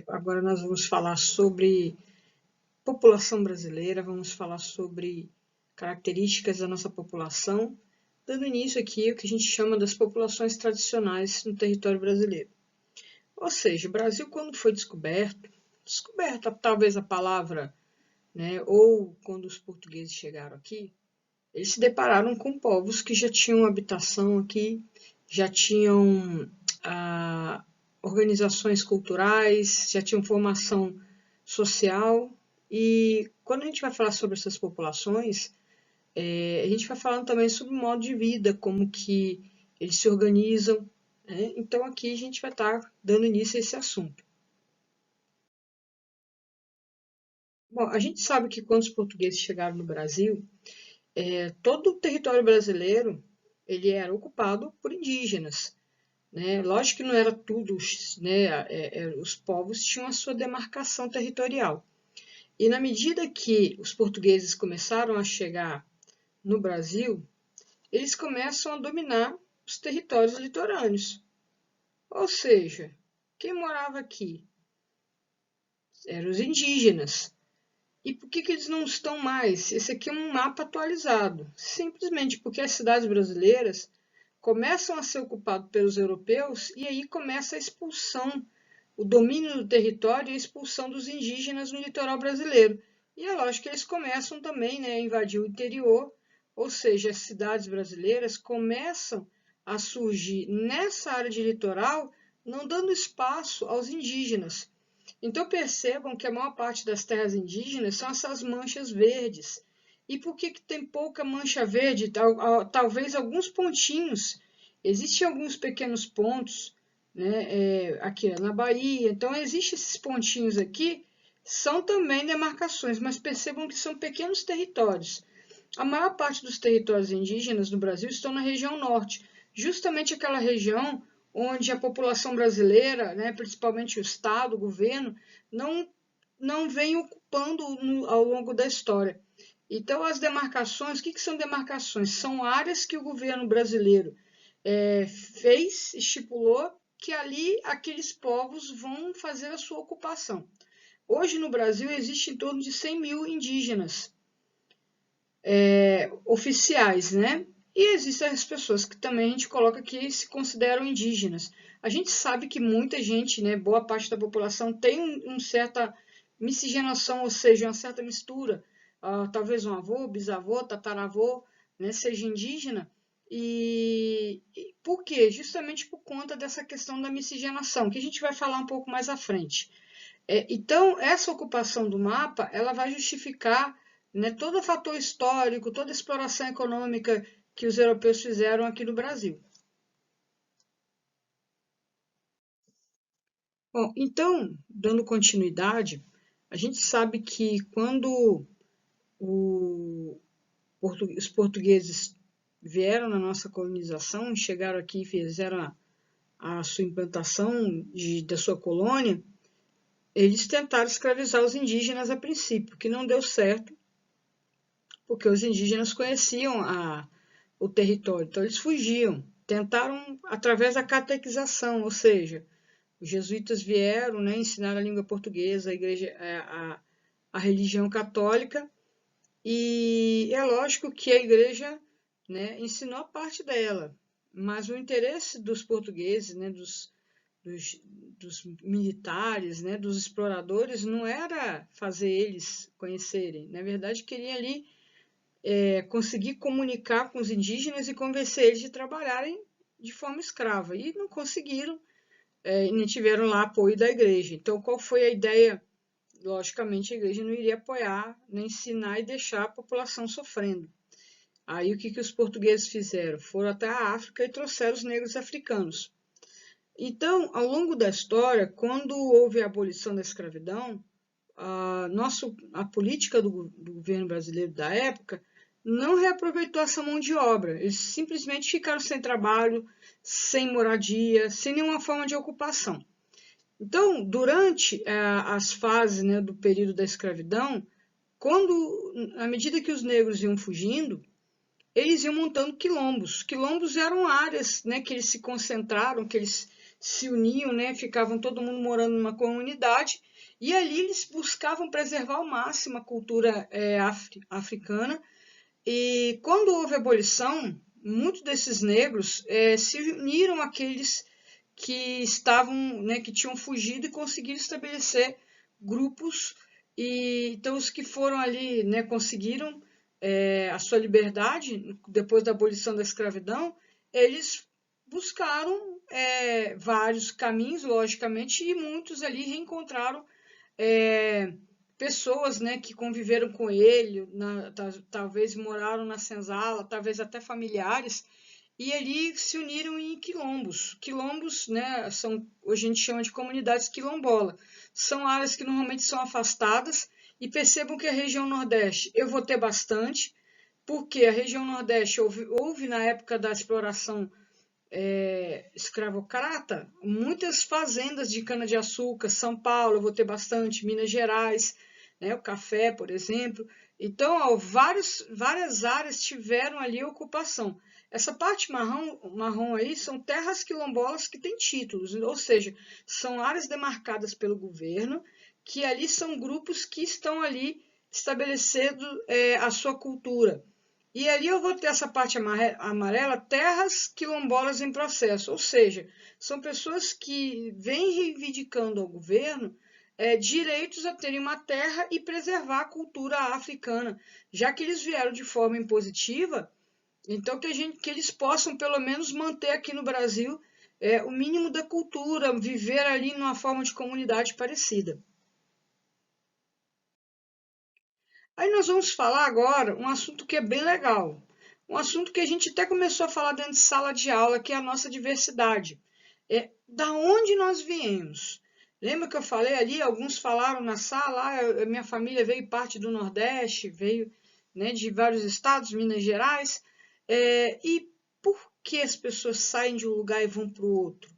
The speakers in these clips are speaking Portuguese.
Agora nós vamos falar sobre população brasileira, vamos falar sobre características da nossa população, dando início aqui ao que a gente chama das populações tradicionais no território brasileiro. Ou seja, o Brasil, quando foi descoberta talvez a palavra, né, ou quando os portugueses chegaram aqui, eles se depararam com povos que já tinham habitação aqui, já tinham organizações culturais, já tinham formação social. E quando a gente vai falar sobre essas populações, a gente vai falando também sobre o modo de vida, como que eles se organizam, né? Então aqui a gente vai estar dando início a esse assunto. Bom, a gente sabe que quando os portugueses chegaram no Brasil, todo o território brasileiro ele era ocupado por indígenas, né? Lógico que não era tudo, né? Os povos tinham a sua demarcação territorial. E na medida que os portugueses começaram a chegar no Brasil, eles começam a dominar os territórios litorâneos. Ou seja, quem morava aqui eram os indígenas. E por que eles não estão mais? Esse aqui é um mapa atualizado. Simplesmente porque as cidades brasileiras começam a ser ocupadas pelos europeus e aí começa a expulsão, o domínio do território e a expulsão dos indígenas no litoral brasileiro. E é lógico que eles começam também, né, a invadir o interior, ou seja, as cidades brasileiras começam a surgir nessa área de litoral, não dando espaço aos indígenas. Então percebam que a maior parte das terras indígenas são essas manchas verdes. E por que tem pouca mancha verde? Talvez alguns pontinhos. Existem alguns pequenos pontos, né, aqui na Bahia. Então existem esses pontinhos aqui, são também demarcações, mas percebam que são pequenos territórios. A maior parte dos territórios indígenas no Brasil estão na região norte, justamente aquela região onde a população brasileira, né, principalmente o Estado, o governo, não vem ocupando ao longo da história. Então, as demarcações, o que são demarcações? São áreas que o governo brasileiro estipulou que ali aqueles povos vão fazer a sua ocupação. Hoje no Brasil existe em torno de 100 mil indígenas oficiais, né? E existem as pessoas que também a gente coloca que se consideram indígenas. A gente sabe que muita gente, né, boa parte da população tem uma certa miscigenação, ou seja, uma certa mistura. Talvez um avô, bisavô, tataravô, né, seja indígena. E por quê? Justamente por conta dessa questão da miscigenação, que a gente vai falar um pouco mais à frente. Então, essa ocupação do mapa, ela vai justificar, né, todo o fator histórico, toda a exploração econômica que os europeus fizeram aqui no Brasil. Bom, então, dando continuidade, a gente sabe que quando os portugueses vieram na nossa colonização, chegaram aqui e fizeram a sua implantação da sua colônia, eles tentaram escravizar os indígenas a princípio, que não deu certo, porque os indígenas conheciam o território, então eles fugiam. Tentaram através da catequização, ou seja, os jesuítas vieram, né, ensinar a língua portuguesa, a igreja, a religião católica, e é lógico que a igreja, né, ensinou a parte dela, mas o interesse dos portugueses, né, dos militares, né, dos exploradores, não era fazer eles conhecerem. Na verdade, queriam ali conseguir comunicar com os indígenas e convencer eles de trabalharem de forma escrava. E não conseguiram, e nem tiveram lá apoio da igreja. Então, qual foi a ideia? Logicamente, a igreja não iria apoiar, nem ensinar e deixar a população sofrendo. Aí, o que os portugueses fizeram? Foram até a África e trouxeram os negros africanos. Então, ao longo da história, quando houve a abolição da escravidão, a política do governo brasileiro da época não reaproveitou essa mão de obra. Eles simplesmente ficaram sem trabalho, sem moradia, sem nenhuma forma de ocupação. Então, durante as fases, né, do período da escravidão, à medida que os negros iam fugindo, eles iam montando quilombos. Quilombos eram áreas, né, que eles se concentraram, que eles se uniam, né? Ficavam todo mundo morando numa comunidade e ali eles buscavam preservar ao máximo a cultura africana. E quando houve a abolição, muitos desses negros se uniram àqueles que estavam, né, que tinham fugido e conseguiram estabelecer grupos. E então os que foram ali, né, conseguiram a sua liberdade depois da abolição da escravidão, eles buscaram vários caminhos, logicamente, e muitos ali reencontraram é, pessoas, né, que conviveram com ele, talvez moraram na senzala, talvez até familiares, e ali se uniram em quilombos. Quilombos, né, hoje a gente chama de comunidades quilombola. São áreas que normalmente são afastadas, e percebam que a região Nordeste eu vou ter bastante, porque a região Nordeste houve na época da exploração escravocrata, muitas fazendas de cana-de-açúcar, São Paulo eu vou ter bastante, Minas Gerais, né, o café, por exemplo. Então, ó, várias áreas tiveram ali ocupação. Essa parte marrom aí são terras quilombolas que têm títulos, ou seja, são áreas demarcadas pelo governo, que ali são grupos que estão ali estabelecendo a sua cultura. E ali eu vou ter essa parte amarela, terras quilombolas em processo, ou seja, são pessoas que vêm reivindicando ao governo direitos a terem uma terra e preservar a cultura africana, já que eles vieram de forma impositiva, então que eles possam pelo menos manter aqui no Brasil o mínimo da cultura, viver ali numa forma de comunidade parecida. Aí nós vamos falar agora um assunto que é bem legal, um assunto que a gente até começou a falar dentro de sala de aula, que é a nossa diversidade. Da onde nós viemos? Lembra que eu falei ali, alguns falaram na sala, minha família veio parte do Nordeste, veio, né, de vários estados, Minas Gerais, e por que as pessoas saem de um lugar e vão para o outro?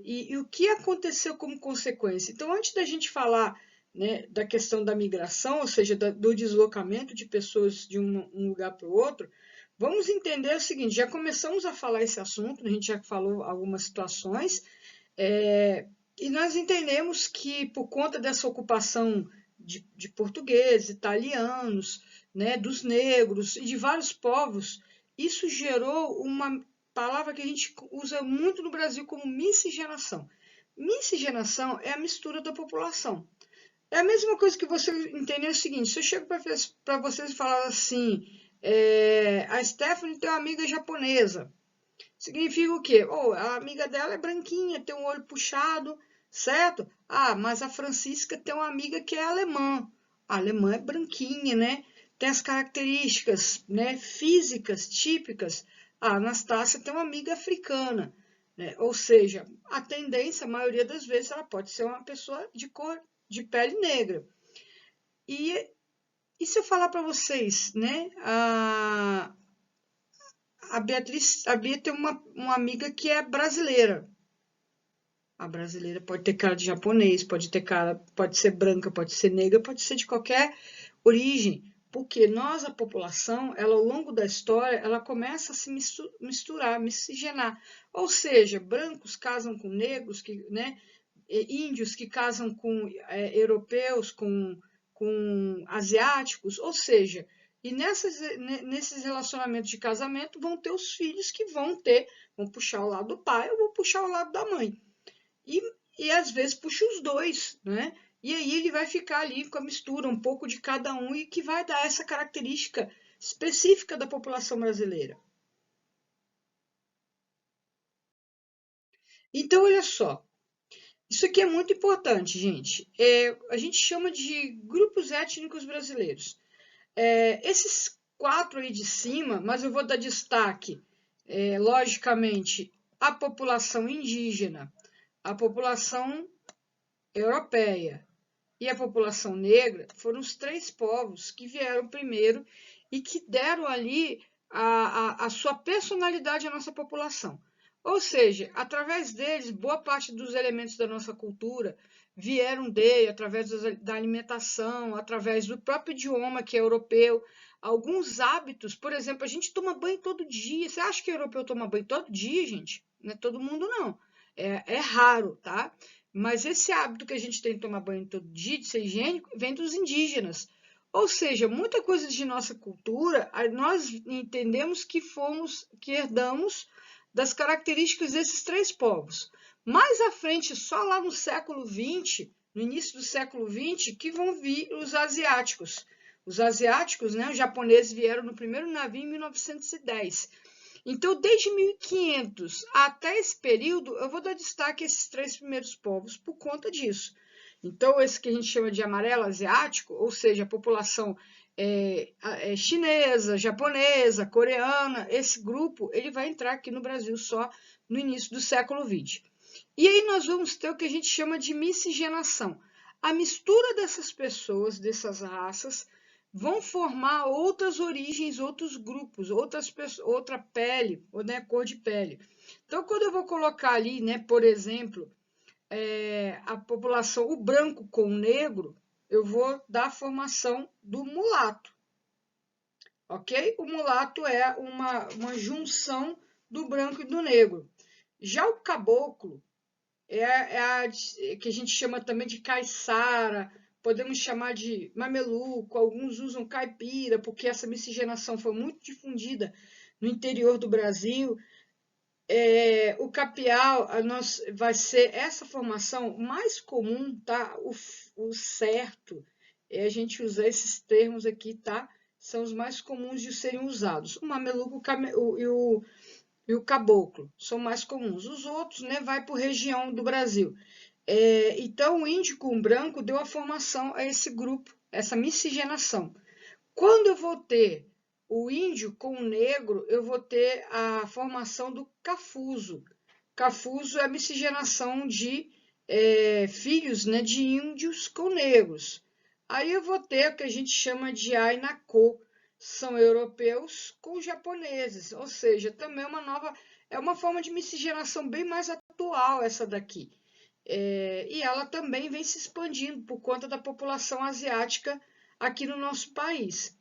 E o que aconteceu como consequência? Então, antes da gente falar, né, da questão da migração, ou seja, do deslocamento de pessoas de um lugar para o outro, vamos entender o seguinte: já começamos a falar esse assunto, a gente já falou algumas situações, e nós entendemos que por conta dessa ocupação de portugueses, italianos, né, dos negros e de vários povos, isso gerou uma palavra que a gente usa muito no Brasil como miscigenação. Miscigenação é a mistura da população. É a mesma coisa que você entender o seguinte: se eu chego para vocês e falar assim, a Stephanie tem uma amiga japonesa, significa o quê? Oh, a amiga dela é branquinha, tem um olho puxado, certo? Ah, mas a Francisca tem uma amiga que é alemã. A alemã é branquinha, né? Tem as características, né, físicas típicas. A Anastácia tem uma amiga africana, né? Ou seja, a tendência, a maioria das vezes, ela pode ser uma pessoa de cor, de pele negra. E, e se eu falar para vocês, né? A Bia tem uma amiga que é brasileira. A brasileira pode ter cara de japonês, pode ser branca, pode ser negra, pode ser de qualquer origem, porque nós, a população, ela ao longo da história, ela começa a se misturar, miscigenar. Ou seja, brancos casam com negros, né, índios que casam com europeus, com asiáticos, ou seja, e nesses relacionamentos de casamento vão ter os filhos que vão puxar o lado do pai ou vão puxar o lado da mãe. E, e às vezes puxa os dois, né? E aí ele vai ficar ali com a mistura, um pouco de cada um, e que vai dar essa característica específica da população brasileira. Então, olha só, isso aqui é muito importante, gente. A gente chama de grupos étnicos brasileiros. Esses quatro aí de cima, mas eu vou dar destaque, logicamente, à população indígena, à população europeia e a população negra, foram os três povos que vieram primeiro e que deram ali a sua personalidade à nossa população. Ou seja, através deles, boa parte dos elementos da nossa cultura vieram dele, através da alimentação, através do próprio idioma, que é europeu. Alguns hábitos, por exemplo, a gente toma banho todo dia. Você acha que o europeu toma banho todo dia, gente? Não é todo mundo, não. É raro, tá? Mas esse hábito que a gente tem de tomar banho todo dia, de ser higiênico, vem dos indígenas. Ou seja, muita coisa de nossa cultura, nós entendemos que herdamos das características desses três povos. Mais à frente, só lá no século XX, no início do século XX, que vão vir os asiáticos. Os asiáticos, né, os japoneses vieram no primeiro navio em 1910. Então, desde 1500 até esse período, eu vou dar destaque a esses três primeiros povos por conta disso. Então, esse que a gente chama de amarelo asiático, ou seja, a população chinesa, japonesa, coreana, esse grupo, ele vai entrar aqui no Brasil só no início do século XX. E aí nós vamos ter o que a gente chama de miscigenação. A mistura dessas pessoas, dessas raças, vão formar outras origens, outros grupos, outra pele, ou né, cor de pele. Então, quando eu vou colocar ali, né, por exemplo, a população, o branco com o negro, eu vou dar a formação do mulato, ok? O mulato é uma junção do branco e do negro. Já o caboclo é a que a gente chama também de caiçara, podemos chamar de mameluco, alguns usam caipira, porque essa miscigenação foi muito difundida no interior do Brasil. O capial vai ser essa formação mais comum, tá? O certo é a gente usar esses termos aqui, tá? São os mais comuns de serem usados. O mameluco e o caboclo são mais comuns. Os outros, né, vai por região do Brasil. Então, o índio com o branco deu a formação a esse grupo, essa miscigenação. Quando eu vou ter o índio com o negro, eu vou ter a formação do cafuso. Cafuso é a miscigenação de filhos, né, de índios com negros. Aí eu vou ter o que a gente chama de Ainacô, são europeus com japoneses, ou seja, também é uma forma de miscigenação bem mais atual essa daqui. E ela também vem se expandindo por conta da população asiática aqui no nosso país.